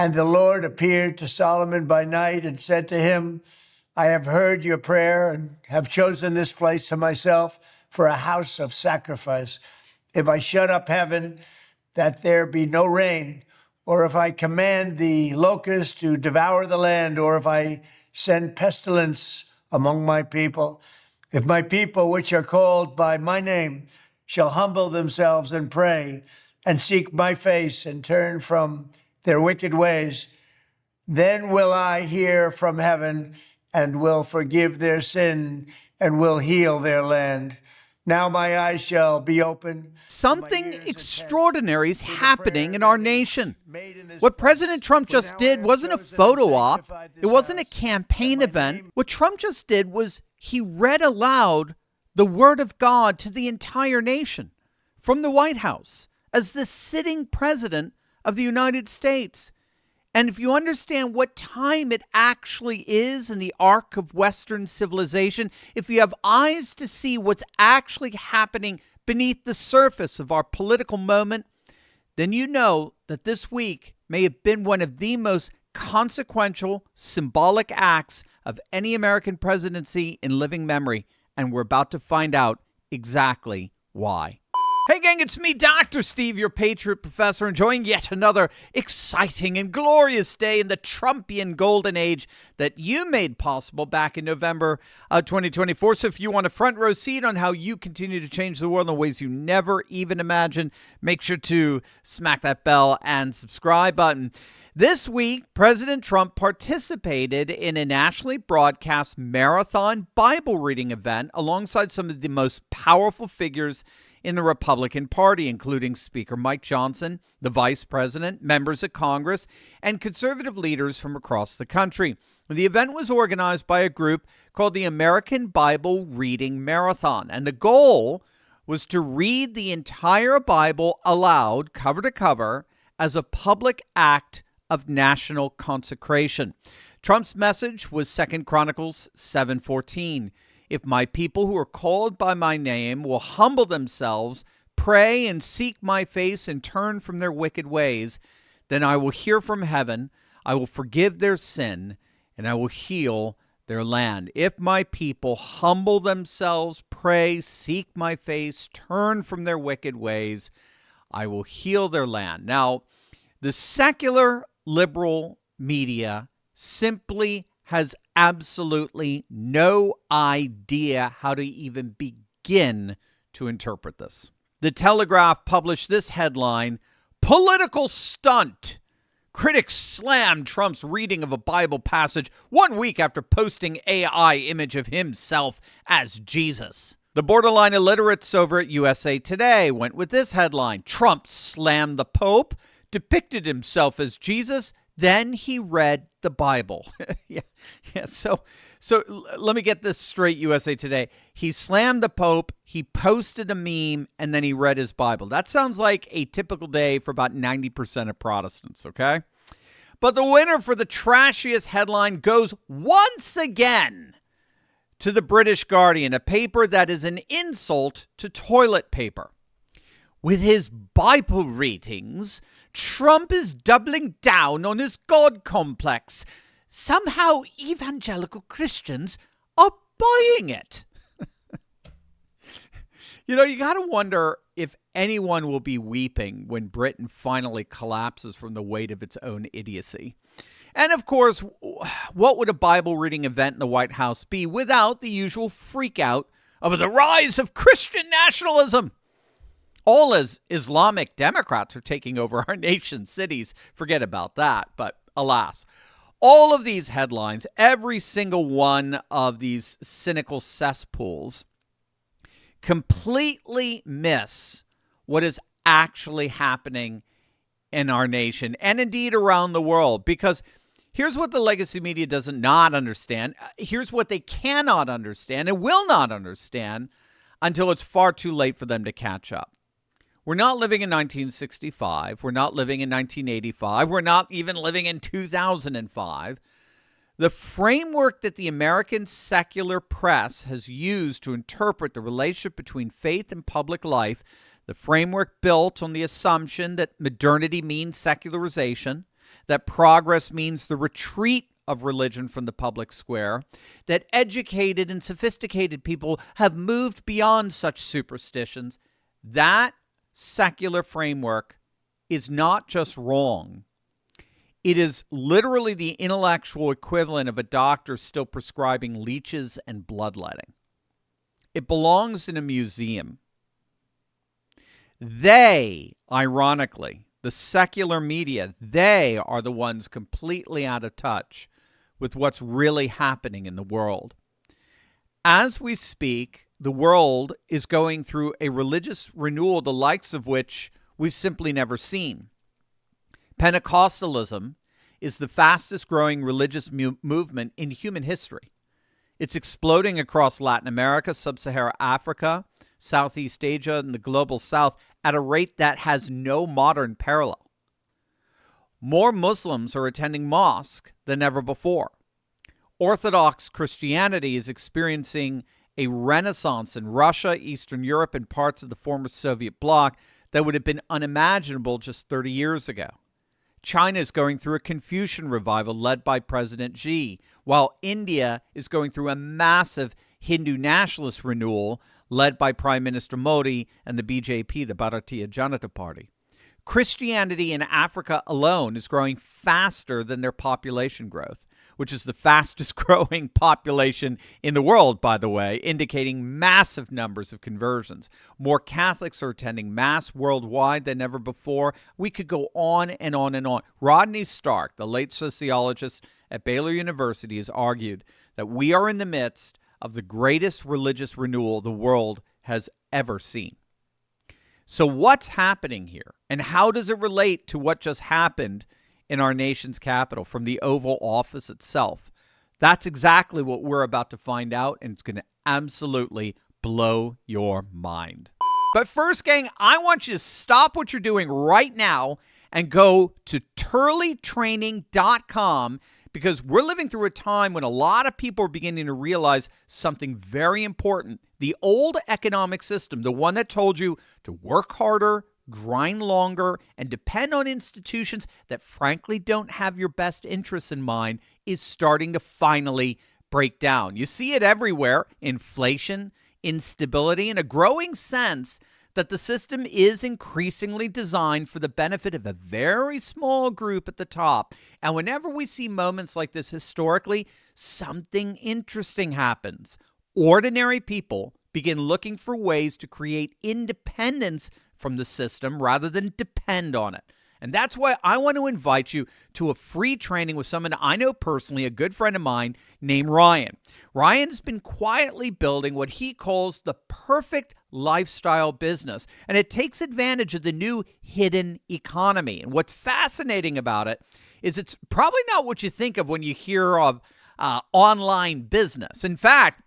And the Lord appeared to Solomon by night and said to him, I have heard your prayer and have chosen this place to myself for a house of sacrifice. If I shut up heaven, that there be no rain, or if I command the locusts to devour the land, or if I send pestilence among my people, if my people, which are called by my name, shall humble themselves and pray and seek my face and turn from their wicked ways, then will I hear from heaven and will forgive their sin and will heal their land. Now my eyes shall be open. Something extraordinary is happening in our nation. What President Trump just did wasn't a photo op. It wasn't a campaign event. What Trump just did was he read aloud the word of God to the entire nation from the White House as the sitting president of the United States. And if you understand what time it actually is in the arc of Western civilization, if you have eyes to see what's actually happening beneath the surface of our political moment, then you know that this week may have been one of the most consequential, symbolic acts of any American presidency in living memory. And we're about to find out exactly why. Hey gang, it's me, Dr. Steve, your Patriot Professor, enjoying yet another exciting and glorious day in the Trumpian golden age that you made possible back in November 2024. So if you want a front row seat on how you continue to change the world in ways you never even imagined, make sure to smack that bell and subscribe button. This week, President Trump participated in a nationally broadcast marathon Bible reading event alongside some of the most powerful figures in the Republican Party, including Speaker Mike Johnson, the Vice President, members of Congress, and conservative leaders from across the country. The event was organized by a group called the American Bible Reading Marathon, and the goal was to read the entire Bible aloud, cover to cover, as a public act of national consecration. Trump's message was 2 Chronicles 7:14. If my people who are called by my name will humble themselves, pray and seek my face and turn from their wicked ways, then I will hear from heaven, I will forgive their sin, and I will heal their land. If my people humble themselves, pray, seek my face, turn from their wicked ways, I will heal their land. Now, the secular liberal media simply has absolutely no idea how to even begin to interpret this. The Telegraph published this headline, "Political Stunt. Critics slam Trump's reading of a Bible passage 1 week after posting AI image of himself as Jesus." The borderline illiterates over at USA Today went with this headline, "Trump slammed the Pope, depicted himself as Jesus, then he read the Bible." So let me get this straight, USA Today. He slammed the Pope, he posted a meme, and then he read his Bible. That sounds like a typical day for about 90% of Protestants, okay? But the winner for the trashiest headline goes once again to the British Guardian, a paper that is an insult to toilet paper. With his Bible readings, Trump is doubling down on his God complex. Somehow evangelical Christians are buying it. You got to wonder if anyone will be weeping when Britain finally collapses from the weight of its own idiocy. And of course, what would a Bible reading event in the White House be without the usual freak out over the rise of Christian nationalism? All as Islamic Democrats are taking over our nation's cities. Forget about that. But alas, all of these headlines, every single one of these cynical cesspools, completely miss what is actually happening in our nation and indeed around the world. Because here's what the legacy media does not understand. Here's what they cannot understand and will not understand until it's far too late for them to catch up. We're not living in 1965. We're not living in 1985. We're not even living in 2005. The framework that the American secular press has used to interpret the relationship between faith and public life, the framework built on the assumption that modernity means secularization, that progress means the retreat of religion from the public square, that educated and sophisticated people have moved beyond such superstitions, that secular framework is not just wrong. It is literally the intellectual equivalent of a doctor still prescribing leeches and bloodletting. It belongs in a museum. They, ironically, the secular media, they are the ones completely out of touch with what's really happening in the world. As we speak, the world is going through a religious renewal, the likes of which we've simply never seen. Pentecostalism is the fastest growing religious movement in human history. It's exploding across Latin America, Sub-Saharan Africa, Southeast Asia, and the global South at a rate that has no modern parallel. More Muslims are attending mosque than ever before. Orthodox Christianity is experiencing a renaissance in Russia, Eastern Europe, and parts of the former Soviet bloc that would have been unimaginable just 30 years ago. China is going through a Confucian revival led by President Xi, while India is going through a massive Hindu nationalist renewal led by Prime Minister Modi and the BJP, the Bharatiya Janata Party. Christianity in Africa alone is growing faster than their population growth, which is the fastest growing population in the world, by the way, indicating massive numbers of conversions. More Catholics are attending Mass worldwide than ever before. We could go on and on and on. Rodney Stark, the late sociologist at Baylor University, has argued that we are in the midst of the greatest religious renewal the world has ever seen. So what's happening here, and how does it relate to what just happened in our nation's capital from the Oval Office itself? That's exactly what we're about to find out, and it's going to absolutely blow your mind. But first, gang, I want you to stop what you're doing right now and go to turleytraining.com, because we're living through a time when a lot of people are beginning to realize something very important. The old economic system, the one that told you to work harder, grind longer, and depend on institutions that frankly don't have your best interests in mind, is starting to finally break down. You see it everywhere: inflation, instability, and a growing sense that the system is increasingly designed for the benefit of a very small group at the top. And whenever we see moments like this historically, something interesting happens. Ordinary people begin looking for ways to create independence from the system rather than depend on it. And that's why I want to invite you to a free training with someone I know personally, a good friend of mine named Ryan. Ryan's been quietly building what he calls the perfect lifestyle business, and it takes advantage of the new hidden economy. And what's fascinating about it is it's probably not what you think of when you hear of online business. In fact,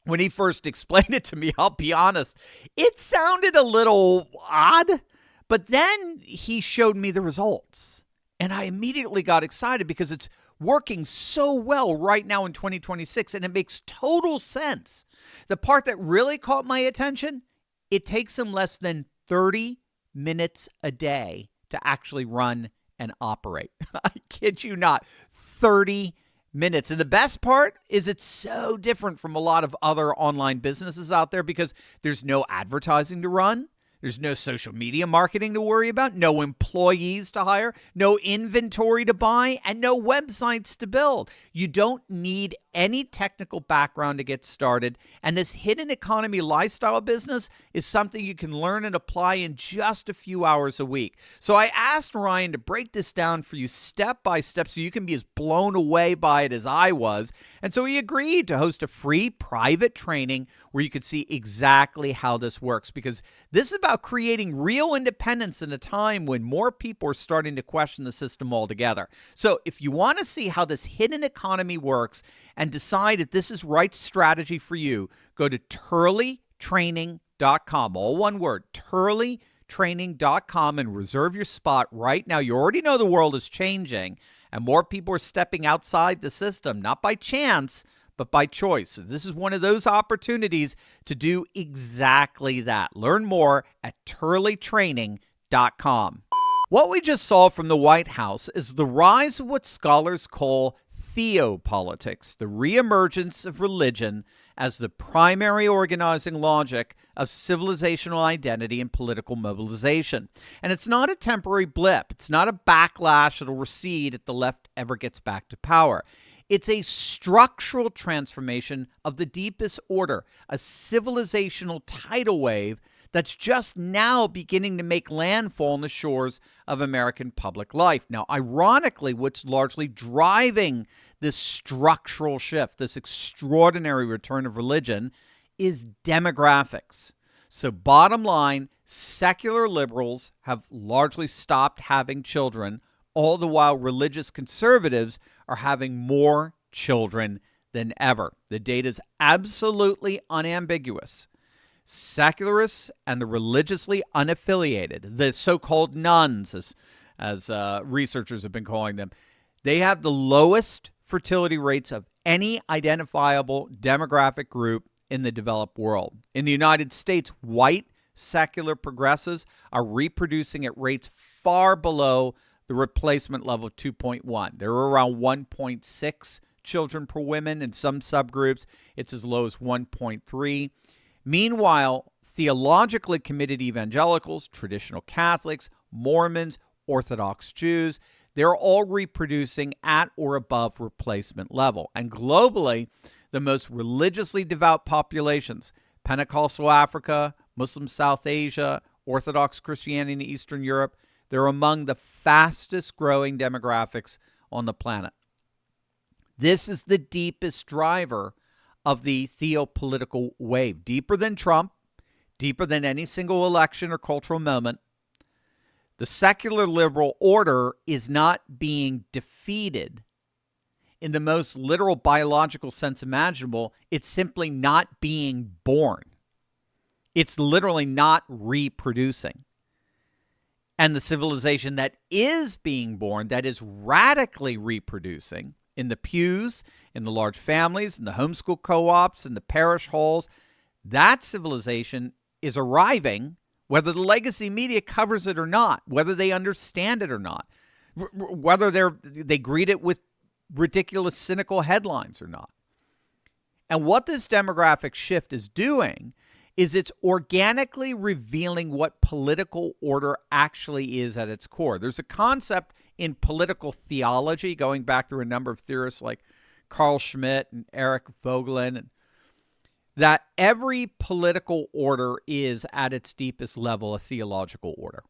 when he first explained it to me, I'll be honest, it sounded a little odd. But then he showed me the results, and I immediately got excited because it's working so well right now in 2026, and it makes total sense. The part that really caught my attention, it takes him less than 30 minutes a day to actually run and operate. I kid you not, 30 minutes. And the best part is it's so different from a lot of other online businesses out there because there's no advertising to run. There's no social media marketing to worry about, no employees to hire, no inventory to buy, and no websites to build. You don't need any technical background to get started, and this hidden economy lifestyle business is something you can learn and apply in just a few hours a week. So I asked Ryan to break this down for you step by step so you can be as blown away by it as I was, and so he agreed to host a free private training where you could see exactly how this works, because this is about creating real independence in a time when more people are starting to question the system altogether. So if you want to see how this hidden economy works and decide if this is right strategy for you, go to turleytraining.com, all one word, turleytraining.com, and reserve your spot right now. You already know the world is changing and more people are stepping outside the system, not by chance, but by choice. So this is one of those opportunities to do exactly that. Learn more at turleytraining.com. What we just saw from the White House is the rise of what scholars call theopolitics, the reemergence of religion as the primary organizing logic of civilizational identity and political mobilization. And it's not a temporary blip. It's not a backlash that'll recede if the left ever gets back to power. It's a structural transformation of the deepest order, a civilizational tidal wave that's just now beginning to make landfall on the shores of American public life. Now, ironically, what's largely driving this structural shift, this extraordinary return of religion, is demographics. So bottom line, secular liberals have largely stopped having children, all the while religious conservatives are having more children than ever. The data is absolutely unambiguous. Secularists and the religiously unaffiliated, the so-called nuns, as researchers have been calling them, they have the lowest fertility rates of any identifiable demographic group in the developed world. In the United States, white secular progressives are reproducing at rates far below the replacement level of 2.1. They're around 1.6 children per woman. In some subgroups, it's as low as 1.3. Meanwhile, theologically committed evangelicals, traditional Catholics, Mormons, Orthodox Jews, they're all reproducing at or above replacement level. And globally, the most religiously devout populations, Pentecostal Africa, Muslim South Asia, Orthodox Christianity in Eastern Europe, they're among the fastest growing demographics on the planet. This is the deepest driver of the theopolitical wave, deeper than Trump, deeper than any single election or cultural moment. The secular liberal order is not being defeated in the most literal biological sense imaginable. It's simply not being born. It's literally not reproducing. And the civilization that is being born, that is radically reproducing, in the pews, in the large families, in the homeschool co-ops, in the parish halls, that civilization is arriving, whether the legacy media covers it or not, whether they understand it or not, whether they greet it with ridiculous, cynical headlines or not. And what this demographic shift is doing is it's organically revealing what political order actually is at its core. There's a concept in political theology, going back through a number of theorists like Carl Schmitt and Eric Voegelin, that every political order is at its deepest level a theological order.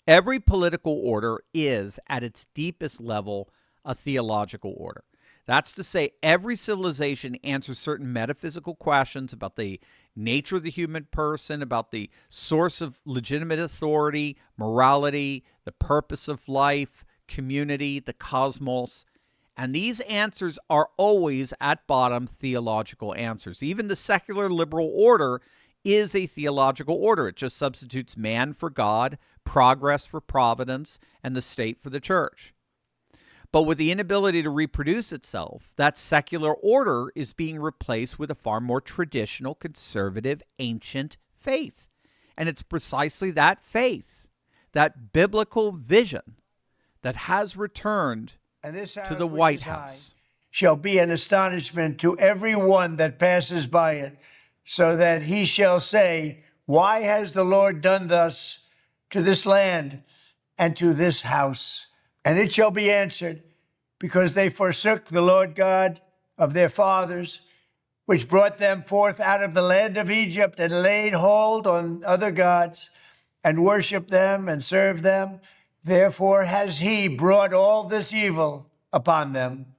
Every political order is at its deepest level a theological order. That's to say, every civilization answers certain metaphysical questions about the nature of the human person, about the source of legitimate authority, morality, the purpose of life, community, the cosmos. And these answers are always, at bottom, theological answers. Even the secular liberal order is a theological order. It just substitutes man for God, progress for providence, and the state for the church. But with the inability to reproduce itself, that secular order is being replaced with a far more traditional, conservative, ancient faith. And it's precisely that faith, that biblical vision, that has returned to the White House. Shall be an astonishment to every one that passes by it, so that he shall say, why has the Lord done thus to this land and to this house? And it shall be answered, because they forsook the Lord God of their fathers, which brought them forth out of the land of Egypt, and laid hold on other gods, and worshiped them and served them. Therefore has he brought all this evil upon them.